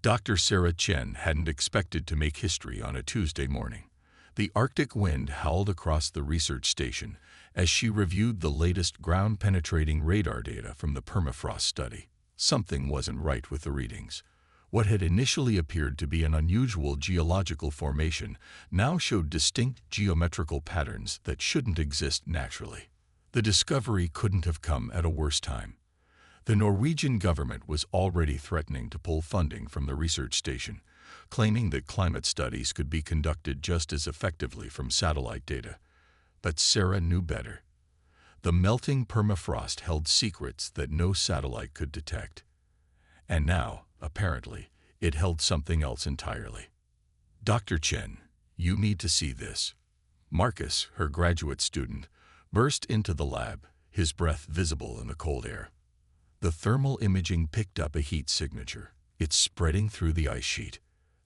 Dr. Sarah Chen hadn't expected to make history on a Tuesday morning. The Arctic wind howled across the research station as she reviewed the latest ground-penetrating radar data from the permafrost study. Something wasn't right with the readings. What had initially appeared to be an unusual geological formation now showed distinct geometrical patterns that shouldn't exist naturally. The discovery couldn't have come at a worse time. The Norwegian government was already threatening to pull funding from the research station, claiming that climate studies could be conducted just as effectively from satellite data. But Sarah knew better. The melting permafrost held secrets that no satellite could detect. And now, apparently, it held something else entirely. "Dr. Chen, you need to see this." Marcus, her graduate student, burst into the lab, his breath visible in the cold air. The thermal imaging picked up a heat signature. It's spreading through the ice sheet.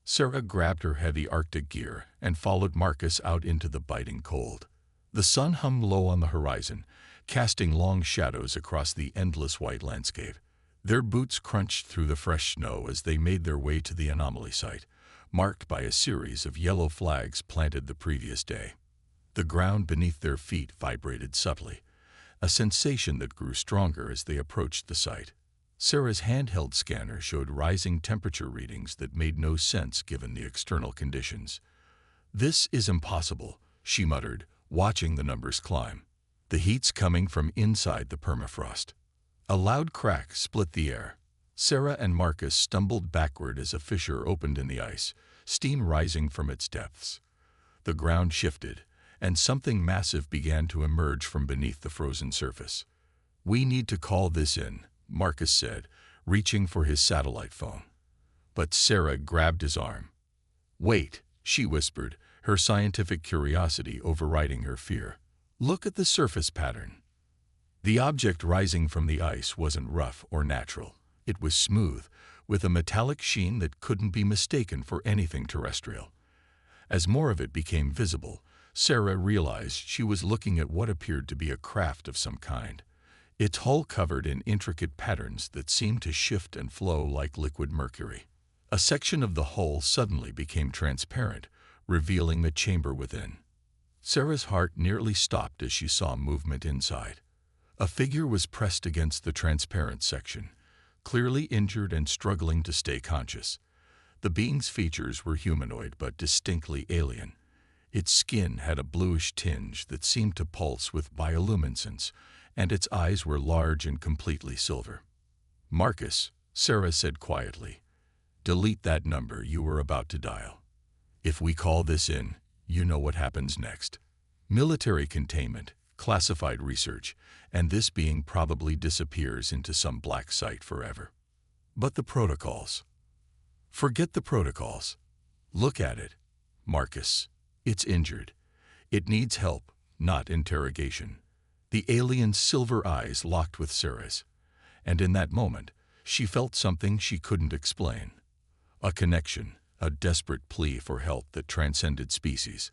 Sarah grabbed her heavy Arctic gear and followed Marcus out into the biting cold. The sun hummed low on the horizon, casting long shadows across the endless white landscape. Their boots crunched through the fresh snow as they made their way to the anomaly site, marked by a series of yellow flags planted the previous day. The ground beneath their feet vibrated subtly, a sensation that grew stronger as they approached the site. Sarah's handheld scanner showed rising temperature readings that made no sense given the external conditions. "This is impossible," she muttered, watching the numbers climb. "The heat's coming from inside the permafrost." A loud crack split the air. Sarah and Marcus stumbled backward as a fissure opened in the ice, steam rising from its depths. The ground shifted, and something massive began to emerge from beneath the frozen surface. "We need to call this in," Marcus said, reaching for his satellite phone. But Sarah grabbed his arm. "Wait," she whispered, her scientific curiosity overriding her fear. "Look at the surface pattern." The object rising from the ice wasn't rough or natural. It was smooth, with a metallic sheen that couldn't be mistaken for anything terrestrial. As more of it became visible, Sarah realized she was looking at what appeared to be a craft of some kind. Its hull covered in intricate patterns that seemed to shift and flow like liquid mercury. A section of the hull suddenly became transparent, revealing the chamber within. Sarah's heart nearly stopped as she saw movement inside. A figure was pressed against the transparent section, clearly injured and struggling to stay conscious. The being's features were humanoid but distinctly alien. Its skin had a bluish tinge that seemed to pulse with bioluminescence, and its eyes were large and completely silver. "Marcus," Sarah said quietly, "delete that number you were about to dial. If we call this in, you know what happens next. Military containment, classified research, and this being probably disappears into some black site forever. But the protocols. Forget the protocols. Look at it, Marcus. It's injured. It needs help, not interrogation." The alien's silver eyes locked with Sarah's, and in that moment, she felt something she couldn't explain. A connection, a desperate plea for help that transcended species.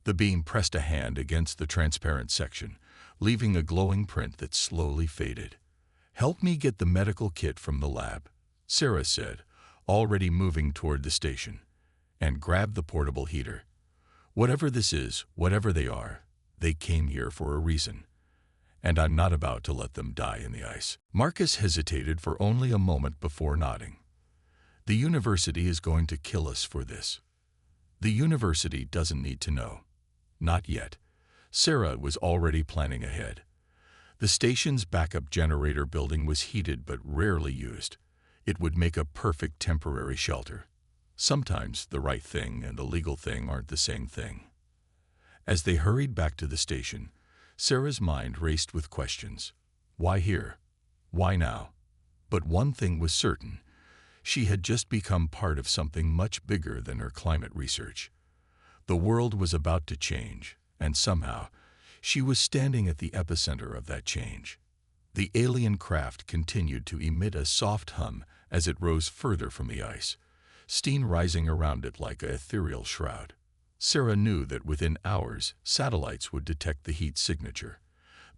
The being pressed a hand against the transparent section, leaving a glowing print that slowly faded. "Help me get the medical kit from the lab," Sarah said, already moving toward the station, "and grab the portable heater. Whatever this is, whatever they are, they came here for a reason. And I'm not about to let them die in the ice." Marcus hesitated for only a moment before nodding. "The university is going to kill us for this." "The university doesn't need to know." Not yet. Sarah was already planning ahead. The station's backup generator building was heated but rarely used. It would make a perfect temporary shelter. Sometimes the right thing and the legal thing aren't the same thing. As they hurried back to the station, Sarah's mind raced with questions. Why here? Why now? But one thing was certain. She had just become part of something much bigger than her climate research. The world was about to change, and somehow, she was standing at the epicenter of that change. The alien craft continued to emit a soft hum as it rose further from the ice, steam rising around it like an ethereal shroud. Sarah knew that within hours, satellites would detect the heat signature.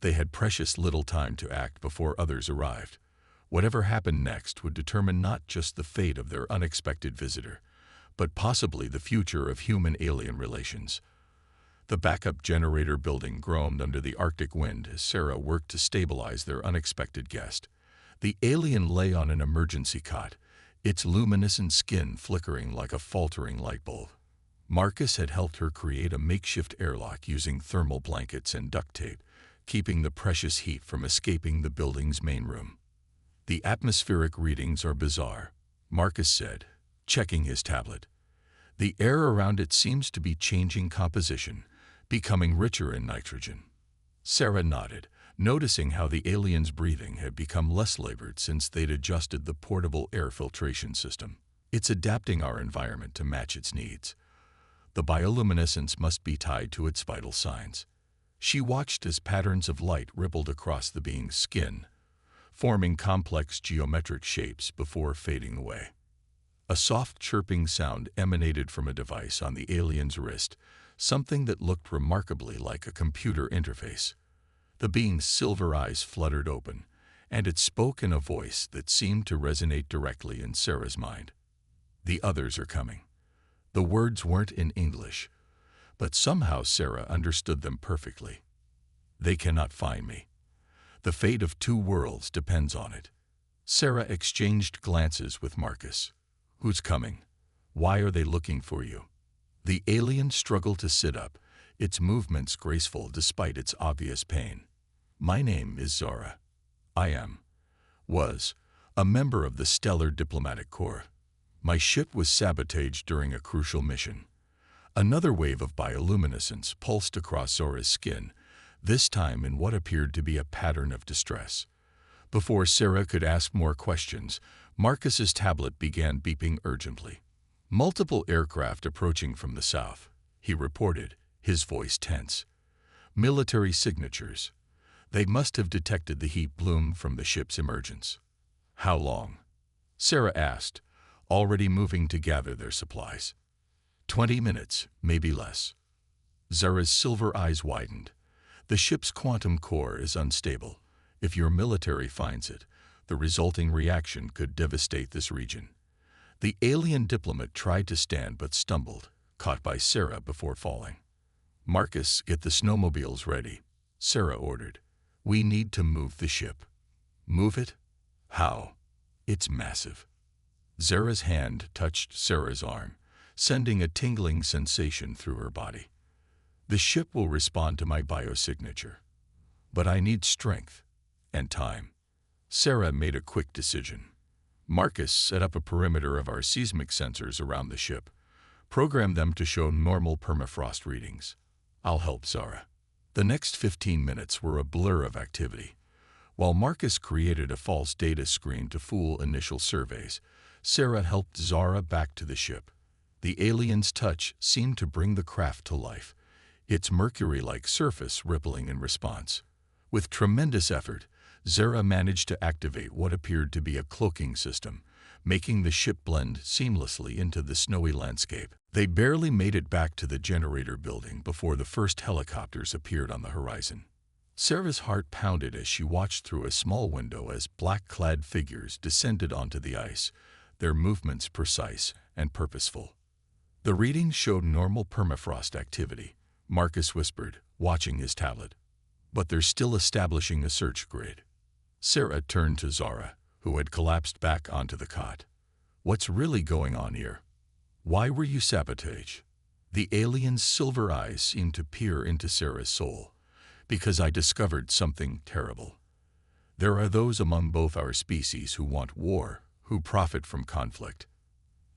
They had precious little time to act before others arrived. Whatever happened next would determine not just the fate of their unexpected visitor, but possibly the future of human-alien relations. The backup generator building groaned under the Arctic wind as Sarah worked to stabilize their unexpected guest. The alien lay on an emergency cot, its luminescent skin flickering like a faltering light bulb. Marcus had helped her create a makeshift airlock using thermal blankets and duct tape, keeping the precious heat from escaping the building's main room. "The atmospheric readings are bizarre," Marcus said, checking his tablet. "The air around it seems to be changing composition, becoming richer in nitrogen." Sarah nodded, noticing how the alien's breathing had become less labored since they'd adjusted the portable air filtration system. "It's adapting our environment to match its needs. The bioluminescence must be tied to its vital signs." She watched as patterns of light rippled across the being's skin, forming complex geometric shapes before fading away. A soft chirping sound emanated from a device on the alien's wrist, something that looked remarkably like a computer interface. The being's silver eyes fluttered open, and it spoke in a voice that seemed to resonate directly in Sarah's mind. "The others are coming." The words weren't in English, but somehow Sarah understood them perfectly. "They cannot find me. The fate of two worlds depends on it." Sarah exchanged glances with Marcus. "Who's coming? Why are they looking for you?" The alien struggled to sit up, its movements graceful despite its obvious pain. "My name is Zara. I was a member of the Stellar Diplomatic Corps. My ship was sabotaged during a crucial mission." Another wave of bioluminescence pulsed across Zora's skin, this time in what appeared to be a pattern of distress. Before Sarah could ask more questions, Marcus's tablet began beeping urgently. "Multiple aircraft approaching from the south," he reported, his voice tense. "Military signatures. They must have detected the heat bloom from the ship's emergence." "How long?" Sarah asked, already moving to gather their supplies. 20 minutes, maybe less." Zara's silver eyes widened. "The ship's quantum core is unstable. If your military finds it, the resulting reaction could devastate this region." The alien diplomat tried to stand but stumbled, caught by Sarah before falling. "Marcus, get the snowmobiles ready," Sarah ordered. "We need to move the ship." "Move it? How? It's massive." Zara's hand touched Sarah's arm, sending a tingling sensation through her body. "The ship will respond to my biosignature. But I need strength and time." Sarah made a quick decision. "Marcus, set up a perimeter of our seismic sensors around the ship. Program them to show normal permafrost readings. I'll help Zara." The next 15 minutes were a blur of activity. While Marcus created a false data screen to fool initial surveys, Sarah helped Zara back to the ship. The alien's touch seemed to bring the craft to life, its mercury-like surface rippling in response. With tremendous effort, Zara managed to activate what appeared to be a cloaking system, making the ship blend seamlessly into the snowy landscape. They barely made it back to the generator building before the first helicopters appeared on the horizon. Sarah's heart pounded as she watched through a small window as black-clad figures descended onto the ice, their movements precise and purposeful. "The readings showed normal permafrost activity," Marcus whispered, watching his tablet. "But they're still establishing a search grid." Sarah turned to Zara, who had collapsed back onto the cot. "What's really going on here? Why were you sabotaged?" The alien's silver eyes seemed to peer into Sarah's soul. "Because I discovered something terrible. There are those among both our species who want war, who profit from conflict.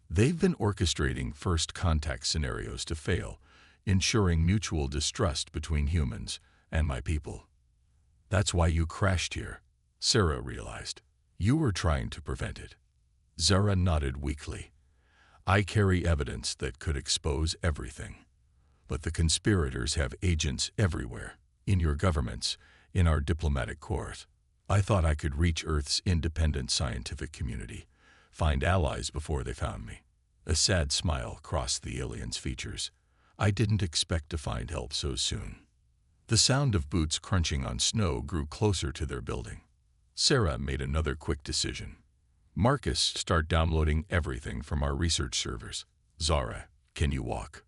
They've been orchestrating first contact scenarios to fail, ensuring mutual distrust between humans and my people. That's why you crashed here," Sarah realized. "You were trying to prevent it." Zara nodded weakly. "I carry evidence that could expose everything. But the conspirators have agents everywhere, in your governments, in our diplomatic corps. I thought I could reach Earth's independent scientific community, find allies before they found me." A sad smile crossed the alien's features. "I didn't expect to find help so soon." The sound of boots crunching on snow grew closer to their building. Sarah made another quick decision. Marcus, start downloading everything from our research servers. Zara, can you walk?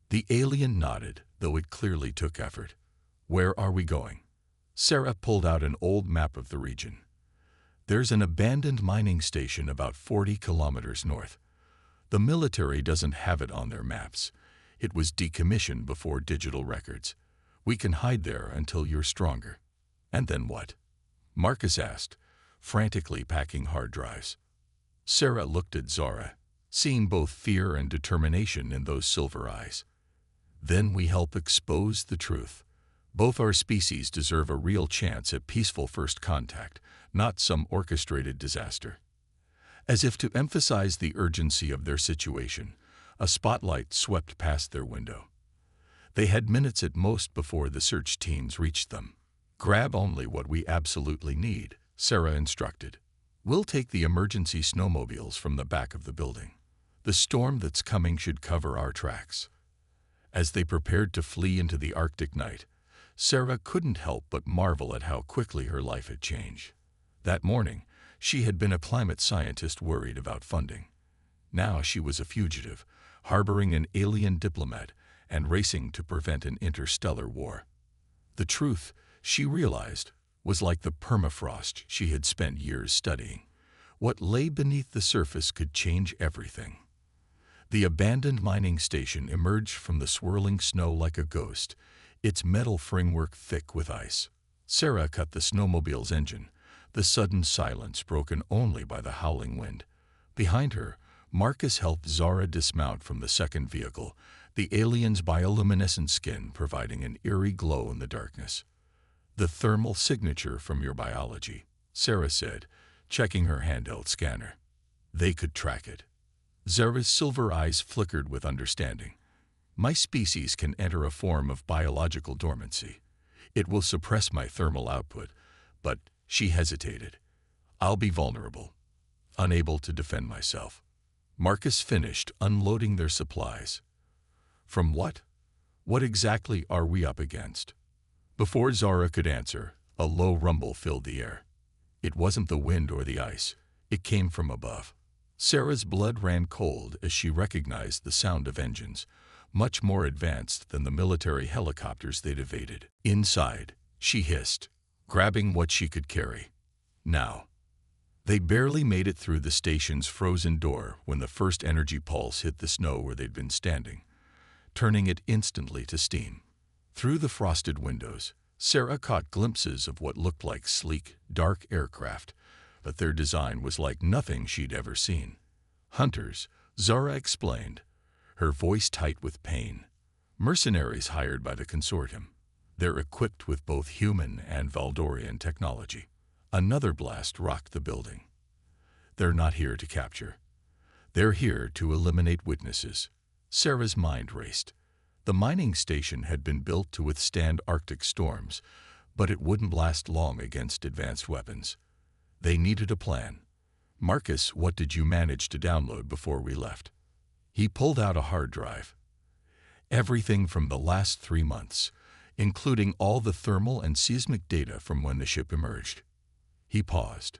The alien nodded, though it clearly took effort. Where are we going? Sarah pulled out an old map of the region. There's an abandoned mining station about 40 kilometers north. The military doesn't have it on their maps. It was decommissioned before digital records. We can hide there until you're stronger. And then what? Marcus asked, frantically packing hard drives. Sarah looked at Zara, seeing both fear and determination in those silver eyes. Then we help expose the truth. Both our species deserve a real chance at peaceful first contact, not some orchestrated disaster. As if to emphasize the urgency of their situation, a spotlight swept past their window. They had minutes at most before the search teams reached them. Grab only what we absolutely need, Sarah instructed. We'll take the emergency snowmobiles from the back of the building. The storm that's coming should cover our tracks. As they prepared to flee into the Arctic night, Sarah couldn't help but marvel at how quickly her life had changed. That morning, she had been a climate scientist worried about funding. Now she was a fugitive, harboring an alien diplomat and racing to prevent an interstellar war. The truth, she realized, was like the permafrost she had spent years studying. What lay beneath the surface could change everything. The abandoned mining station emerged from the swirling snow like a ghost, its metal framework thick with ice. Sarah cut the snowmobile's engine, the sudden silence broken only by the howling wind. Behind her, Marcus helped Zara dismount from the second vehicle, the alien's bioluminescent skin providing an eerie glow in the darkness. The thermal signature from your biology, Sarah said, checking her handheld scanner. They could track it. Zara's silver eyes flickered with understanding. My species can enter a form of biological dormancy. It will suppress my thermal output, but she hesitated. I'll be vulnerable, unable to defend myself. Marcus finished unloading their supplies. From what? What exactly are we up against? Before Zara could answer, a low rumble filled the air. It wasn't the wind or the ice. It came from above. Sarah's blood ran cold as she recognized the sound of engines, much more advanced than the military helicopters they'd evaded. Inside, she hissed, grabbing what she could carry. Now. They barely made it through the station's frozen door when the first energy pulse hit the snow where they'd been standing, turning it instantly to steam. Through the frosted windows, Sarah caught glimpses of what looked like sleek, dark aircraft, but their design was like nothing she'd ever seen. Hunters, Zara explained, her voice tight with pain. Mercenaries hired by the consortium. They're equipped with both human and Valdorian technology. Another blast rocked the building. They're not here to capture. They're here to eliminate witnesses. Sarah's mind raced. The mining station had been built to withstand Arctic storms, but it wouldn't last long against advanced weapons. They needed a plan. Marcus, what did you manage to download before we left? He pulled out a hard drive. Everything from the last 3 months, including all the thermal and seismic data from when the ship emerged. He paused.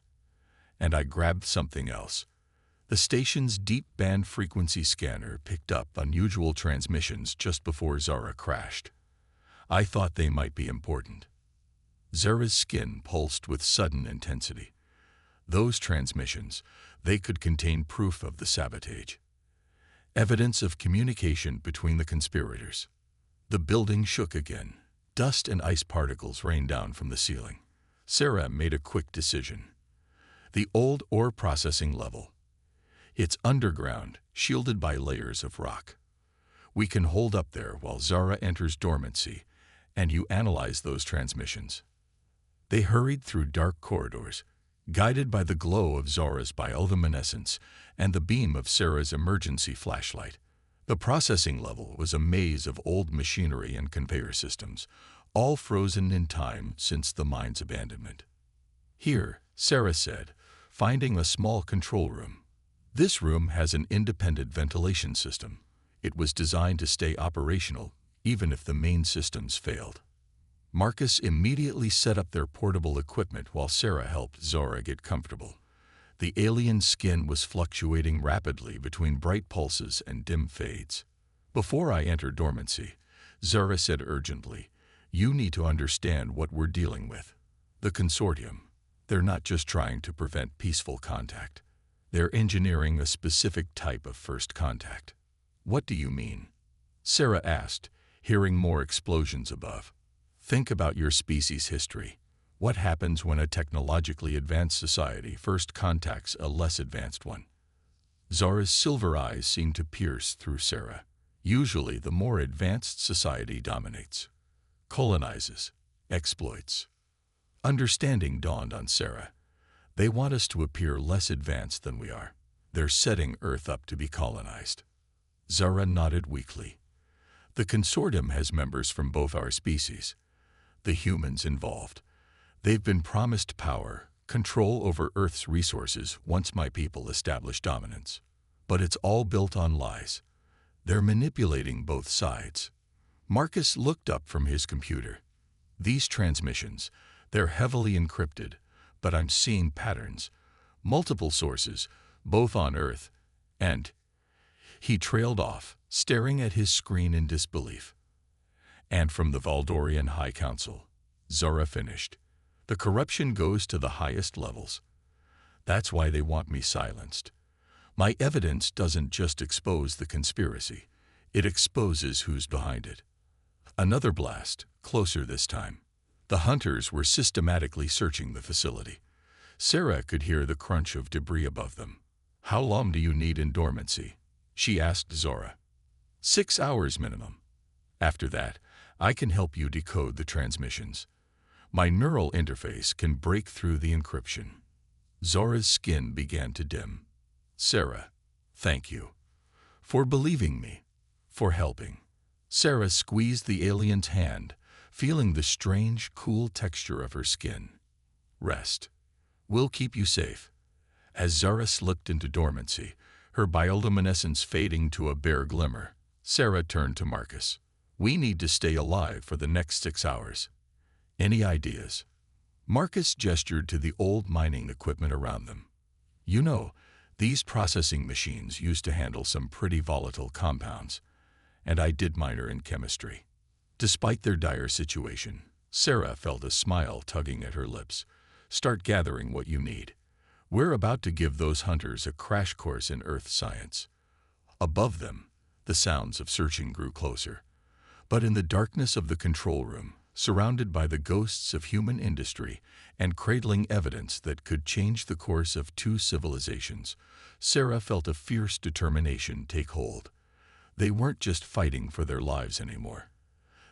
And I grabbed something else. The station's deep band frequency scanner picked up unusual transmissions just before Zara crashed. I thought they might be important. Zara's skin pulsed with sudden intensity. Those transmissions, they could contain proof of the sabotage. Evidence of communication between the conspirators. The building shook again. Dust and ice particles rained down from the ceiling. Sarah made a quick decision. The old ore processing level. It's underground, shielded by layers of rock. We can hold up there while Zara enters dormancy, and you analyze those transmissions. They hurried through dark corridors, guided by the glow of Zara's bioluminescence and the beam of Sarah's emergency flashlight. The processing level was a maze of old machinery and conveyor systems, all frozen in time since the mine's abandonment. Here, Sarah said, finding a small control room. This room has an independent ventilation system. It was designed to stay operational even if the main systems failed. Marcus immediately set up their portable equipment while Sarah helped Zora get comfortable. The alien's skin was fluctuating rapidly between bright pulses and dim fades. Before I enter dormancy, Zora said urgently, "You need to understand what we're dealing with. The consortium, they're not just trying to prevent peaceful contact. They're engineering a specific type of first contact." "What do you mean?" Sarah asked, hearing more explosions above. "Think about your species' history. What happens when a technologically advanced society first contacts a less advanced one?" Zora's silver eyes seemed to pierce through Sarah. "Usually the more advanced society dominates, colonizes, exploits." Understanding dawned on Sarah. They want us to appear less advanced than we are. They're setting Earth up to be colonized. Zora nodded weakly. "The consortium has members from both our species. The humans involved. They've been promised power, control over Earth's resources once my people establish dominance. But it's all built on lies. They're manipulating both sides." Marcus looked up from his computer. "These transmissions, they're heavily encrypted, but I'm seeing patterns, multiple sources, both on Earth, and—" He trailed off, staring at his screen in disbelief. "And from the Valdorian High Council," Zora finished. "The corruption goes to the highest levels. That's why they want me silenced. My evidence doesn't just expose the conspiracy, it exposes who's behind it." Another blast, closer this time. The hunters were systematically searching the facility. Sarah could hear the crunch of debris above them. "How long do you need in dormancy?" she asked Zora. 6 hours minimum. After that, I can help you decode the transmissions. My neural interface can break through the encryption." Zora's skin began to dim. "Sarah, thank you. For believing me. For helping." Sarah squeezed the alien's hand, feeling the strange, cool texture of her skin. "Rest. We'll keep you safe." As Zora slipped into dormancy, her bioluminescence fading to a bare glimmer, Sarah turned to Marcus. "We need to stay alive for the next 6 hours. Any ideas?" Marcus gestured to the old mining equipment around them. "You know, these processing machines used to handle some pretty volatile compounds, and I did minor in chemistry." Despite their dire situation, Sarah felt a smile tugging at her lips. "Start gathering what you need. We're about to give those hunters a crash course in Earth science." Above them, the sounds of searching grew closer. But in the darkness of the control room, surrounded by the ghosts of human industry and cradling evidence that could change the course of 2 civilizations, Sarah felt a fierce determination take hold. They weren't just fighting for their lives anymore.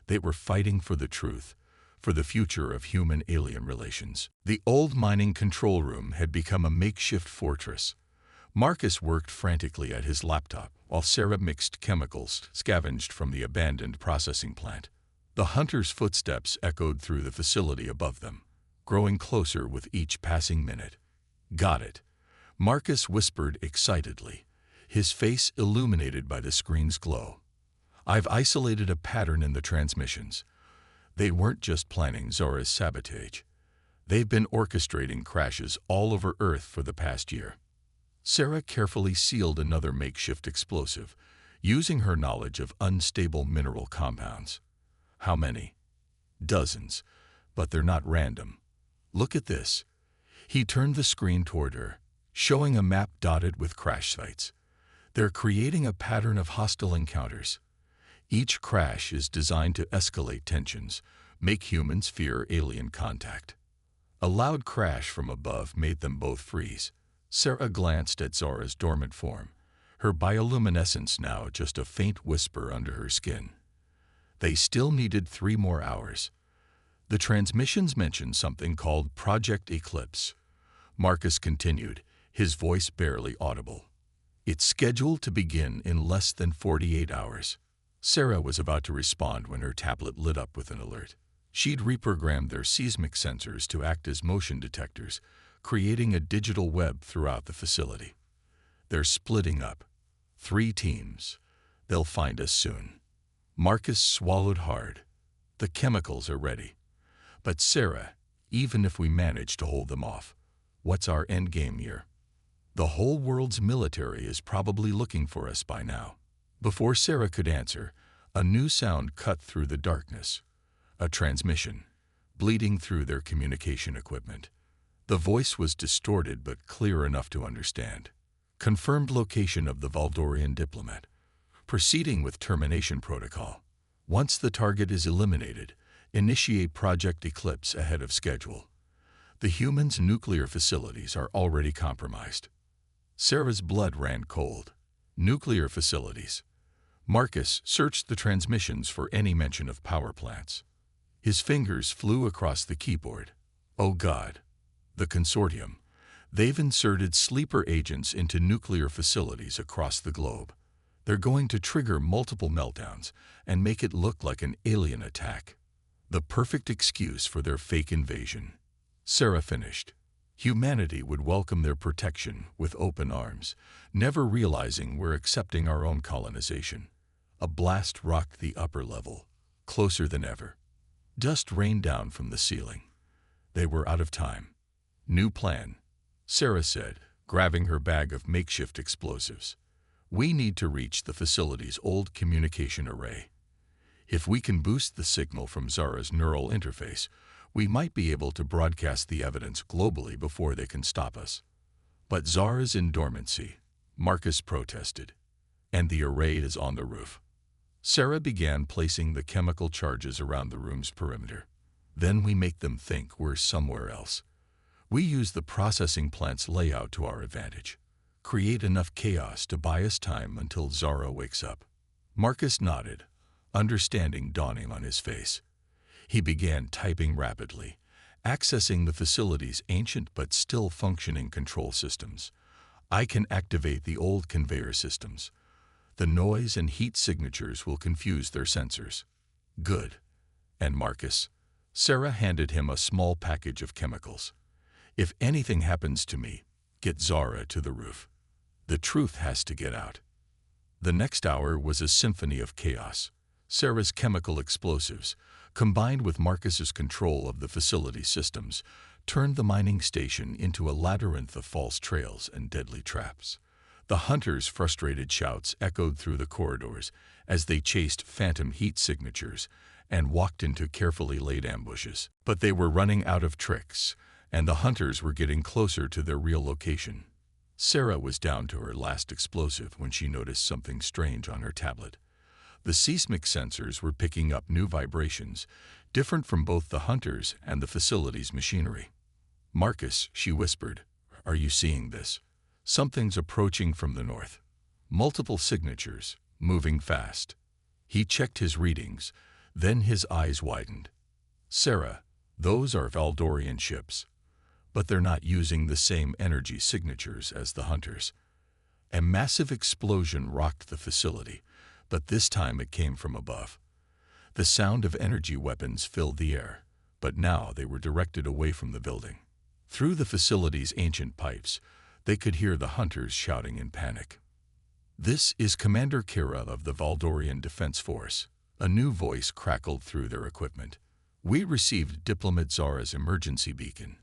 They were fighting for the truth, for the future of human-alien relations. The old mining control room had become a makeshift fortress. Marcus worked frantically at his laptop, while Sarah mixed chemicals scavenged from the abandoned processing plant. The hunters' footsteps echoed through the facility above them, growing closer with each passing minute. "Got it," Marcus whispered excitedly, his face illuminated by the screen's glow. "I've isolated a pattern in the transmissions. They weren't just planning Zora's sabotage. They've been orchestrating crashes all over Earth for the past year." Sarah carefully sealed another makeshift explosive, using her knowledge of unstable mineral compounds. "How many?" "Dozens, but they're not random. Look at this." He turned the screen toward her, showing a map dotted with crash sites. "They're creating a pattern of hostile encounters. Each crash is designed to escalate tensions, make humans fear alien contact." A loud crash from above made them both freeze. Sarah glanced at Zora's dormant form, her bioluminescence now just a faint whisper under her skin. They still needed 3 more hours. The transmissions mentioned something called Project Eclipse. Marcus continued, his voice barely audible. "It's scheduled to begin in less than 48 hours. Sarah was about to respond when her tablet lit up with an alert. She'd reprogrammed their seismic sensors to act as motion detectors, creating a digital web throughout the facility. "They're splitting up. 3 teams. They'll find us soon." Marcus swallowed hard. "The chemicals are ready. But Sarah, even if we manage to hold them off, what's our endgame here? The whole world's military is probably looking for us by now. Before Sarah could answer, a new sound cut through the darkness. A transmission, bleeding through their communication equipment. The voice was distorted but clear enough to understand. Confirmed location of the Valdorian diplomat. Proceeding with termination protocol. Once the target is eliminated, initiate Project Eclipse ahead of schedule. The humans' nuclear facilities are already compromised. Sarah's blood ran cold. Nuclear facilities. Marcus searched the transmissions for any mention of power plants. His fingers flew across the keyboard. Oh God. The consortium. They've inserted sleeper agents into nuclear facilities across the globe. They're going to trigger multiple meltdowns and make it look like an alien attack. The perfect excuse for their fake invasion. Sarah finished. Humanity would welcome their protection with open arms, never realizing we're accepting our own colonization. A blast rocked the upper level, closer than ever. Dust rained down from the ceiling. They were out of time. New plan, Sarah said, grabbing her bag of makeshift explosives. We need to reach the facility's old communication array. If we can boost the signal from Zara's neural interface, we might be able to broadcast the evidence globally before they can stop us. But Zara's in dormancy, Marcus protested, and the array is on the roof. Sarah began placing the chemical charges around the room's perimeter. Then we make them think we're somewhere else. We use the processing plant's layout to our advantage. Create enough chaos to buy us time until Zara wakes up. Marcus nodded, understanding dawning on his face. He began typing rapidly, accessing the facility's ancient but still functioning control systems. I can activate the old conveyor systems. The noise and heat signatures will confuse their sensors. Good. And Marcus? Sarah handed him a small package of chemicals. If anything happens to me, get Zara to the roof. The truth has to get out. The next hour was a symphony of chaos. Sarah's chemical explosives, combined with Marcus's control of the facility systems, turned the mining station into a labyrinth of false trails and deadly traps. The hunters' frustrated shouts echoed through the corridors as they chased phantom heat signatures and walked into carefully laid ambushes. But they were running out of tricks, and the hunters were getting closer to their real location. Sarah was down to her last explosive when she noticed something strange on her tablet. The seismic sensors were picking up new vibrations, different from both the hunters and the facility's machinery. Marcus, she whispered, are you seeing this? Something's approaching from the north. Multiple signatures, moving fast. He checked his readings, then his eyes widened. Sarah, those are Valdorian ships. But they're not using the same energy signatures as the hunters. A massive explosion rocked the facility, but this time it came from above. The sound of energy weapons filled the air, but now they were directed away from the building. Through the facility's ancient pipes, they could hear the hunters shouting in panic. This is Commander Kira of the Valdorian Defense Force. A new voice crackled through their equipment. We received Diplomat Zara's emergency beacon.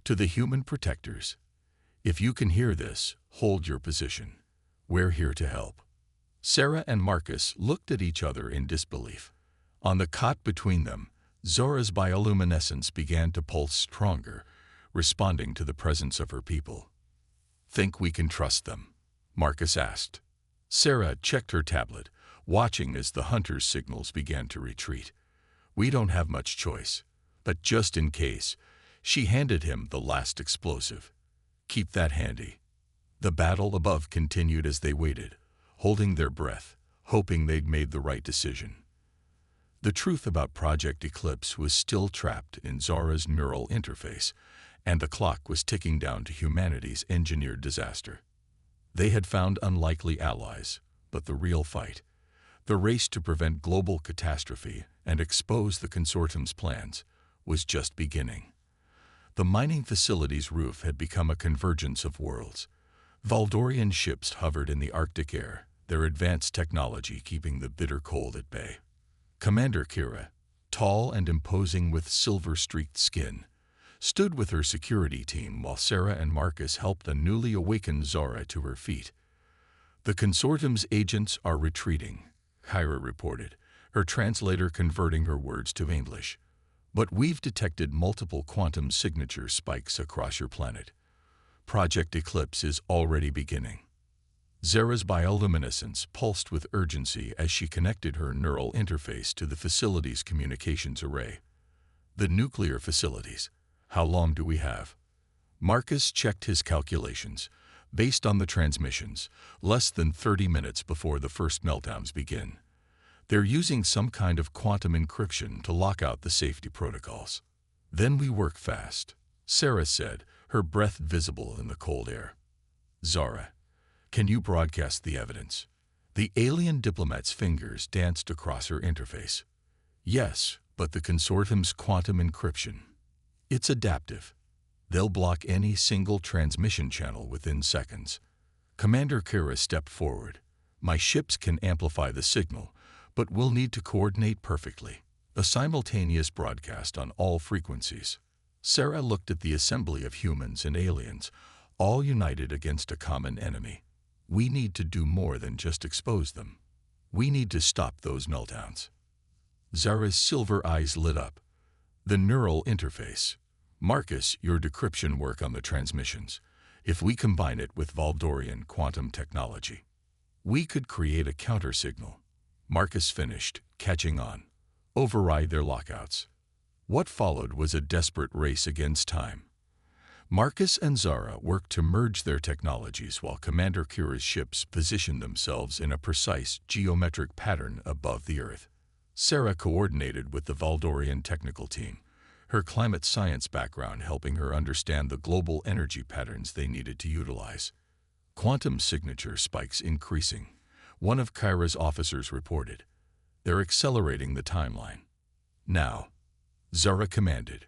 To the human protectors, if you can hear this, hold your position. We're here to help. Sarah and Marcus looked at each other in disbelief. On the cot between them, Zora's bioluminescence began to pulse stronger, responding to the presence of her people. Think we can trust them? Marcus asked. Sarah checked her tablet, watching as the hunter's signals began to retreat. We don't have much choice, but just in case, she handed him the last explosive. Keep that handy. The battle above continued as they waited, holding their breath, hoping they'd made the right decision. The truth about Project Eclipse was still trapped in Zara's neural interface, and the clock was ticking down to humanity's engineered disaster. They had found unlikely allies, but the real fight, the race to prevent global catastrophe and expose the consortium's plans, was just beginning. The mining facility's roof had become a convergence of worlds. Valdorian ships hovered in the Arctic air, their advanced technology keeping the bitter cold at bay. Commander Kira, tall and imposing with silver-streaked skin, stood with her security team while Sarah and Marcus helped a newly awakened Zara to her feet. "The consortium's agents are retreating," Kyra reported, her translator converting her words to English. "But we've detected multiple quantum signature spikes across your planet. Project Eclipse is already beginning." Zara's bioluminescence pulsed with urgency as she connected her neural interface to the facility's communications array. "The nuclear facilities. How long do we have?" Marcus checked his calculations. Based on the transmissions, less than 30 minutes before the first meltdowns begin. They're using some kind of quantum encryption to lock out the safety protocols. "Then we work fast," Sarah said, her breath visible in the cold air. "Zara, can you broadcast the evidence?" The alien diplomat's fingers danced across her interface. "Yes, but the consortium's quantum encryption. It's adaptive. They'll block any single transmission channel within seconds." Commander Kira stepped forward. "My ships can amplify the signal, but we'll need to coordinate perfectly. A simultaneous broadcast on all frequencies." Sarah looked at the assembly of humans and aliens, all united against a common enemy. "We need to do more than just expose them. We need to stop those meltdowns." Zara's silver eyes lit up. "The neural interface. Marcus, your decryption work on the transmissions. If we combine it with Valdorian quantum technology, we could create a counter-signal." Marcus finished, catching on. "Override their lockouts." What followed was a desperate race against time. Marcus and Zara worked to merge their technologies while Commander Kira's ships positioned themselves in a precise geometric pattern above the Earth. Sarah coordinated with the Valdorian technical team, her climate science background helping her understand the global energy patterns they needed to utilize. "Quantum signature spikes increasing," one of Kyra's officers reported. "They're accelerating the timeline." "Now," Zara commanded.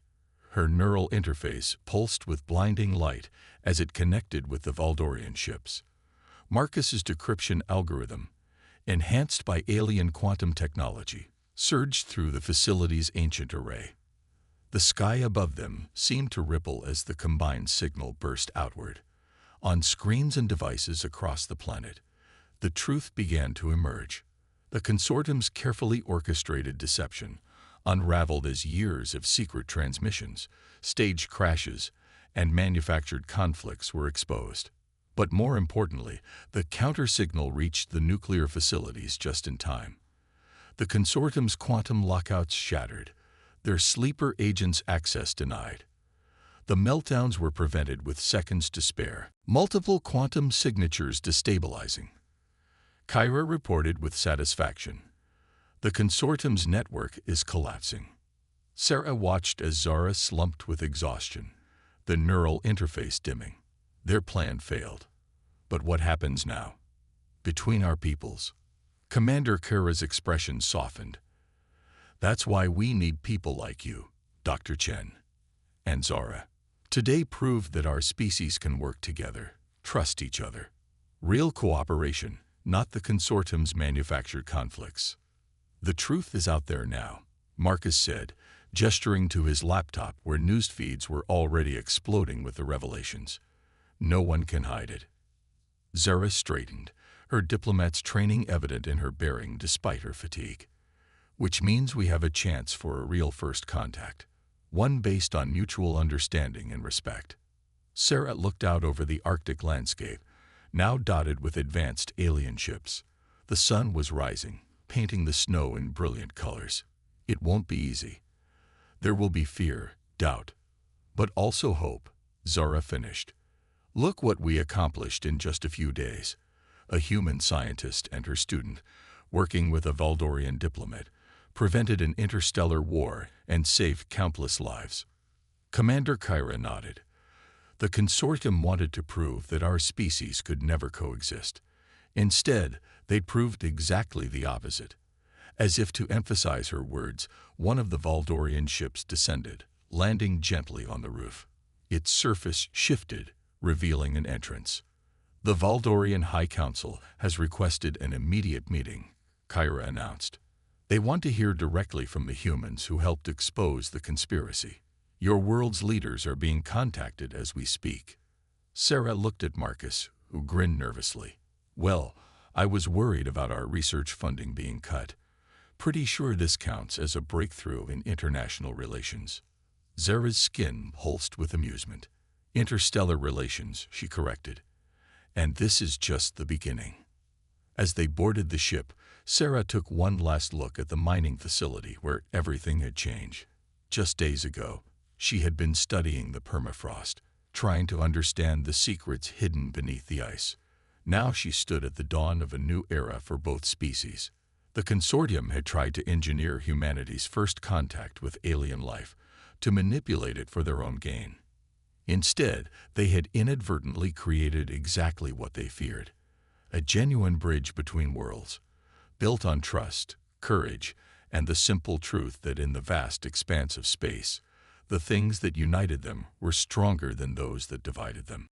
Her neural interface pulsed with blinding light as it connected with the Valdorian ships. Marcus's decryption algorithm, enhanced by alien quantum technology, surged through the facility's ancient array. The sky above them seemed to ripple as the combined signal burst outward. On screens and devices across the planet, the truth began to emerge. The consortium's carefully orchestrated deception unraveled as years of secret transmissions, staged crashes, and manufactured conflicts were exposed. But more importantly, the counter-signal reached the nuclear facilities just in time. The consortium's quantum lockouts shattered, their sleeper agents access denied. The meltdowns were prevented with seconds to spare, multiple quantum signatures destabilizing. Kyra reported with satisfaction. "The consortium's network is collapsing." Sarah watched as Zara slumped with exhaustion, the neural interface dimming. Their plan failed. But what happens now? Between our peoples? Commander Kira's expression softened. "That's why we need people like you, Dr. Chen and Zara. Today proved that our species can work together, trust each other. Real cooperation, not the consortium's manufactured conflicts." "The truth is out there now," Marcus said, gesturing to his laptop where news feeds were already exploding with the revelations. "No one can hide it." Zara straightened, her diplomat's training evident in her bearing despite her fatigue. "Which means we have a chance for a real first contact, one based on mutual understanding and respect." Sarah looked out over the Arctic landscape, now dotted with advanced alien ships. The sun was rising, painting the snow in brilliant colors. "It won't be easy. There will be fear, doubt, but also hope," Zara finished. "Look what we accomplished in just a few days. A human scientist and her student, working with a Valdorian diplomat, prevented an interstellar war and saved countless lives." Commander Kyra nodded. "The consortium wanted to prove that our species could never coexist. Instead, they proved exactly the opposite." As if to emphasize her words, one of the Valdorian ships descended, landing gently on the roof. Its surface shifted, revealing an entrance. "The Valdorian High Council has requested an immediate meeting," Kyra announced. They want to hear directly from the humans who helped expose the conspiracy. Your world's leaders are being contacted as we speak. Sarah looked at Marcus, who grinned nervously. Well, I was worried about our research funding being cut. Pretty sure this counts as a breakthrough in international relations. Zara's skin pulsed with amusement. Interstellar relations, she corrected. And this is just the beginning. As they boarded the ship, Sarah took one last look at the mining facility where everything had changed. Just days ago, she had been studying the permafrost, trying to understand the secrets hidden beneath the ice. Now she stood at the dawn of a new era for both species. The consortium had tried to engineer humanity's first contact with alien life, to manipulate it for their own gain. Instead, they had inadvertently created exactly what they feared: a genuine bridge between worlds, built on trust, courage, and the simple truth that in the vast expanse of space, the things that united them were stronger than those that divided them.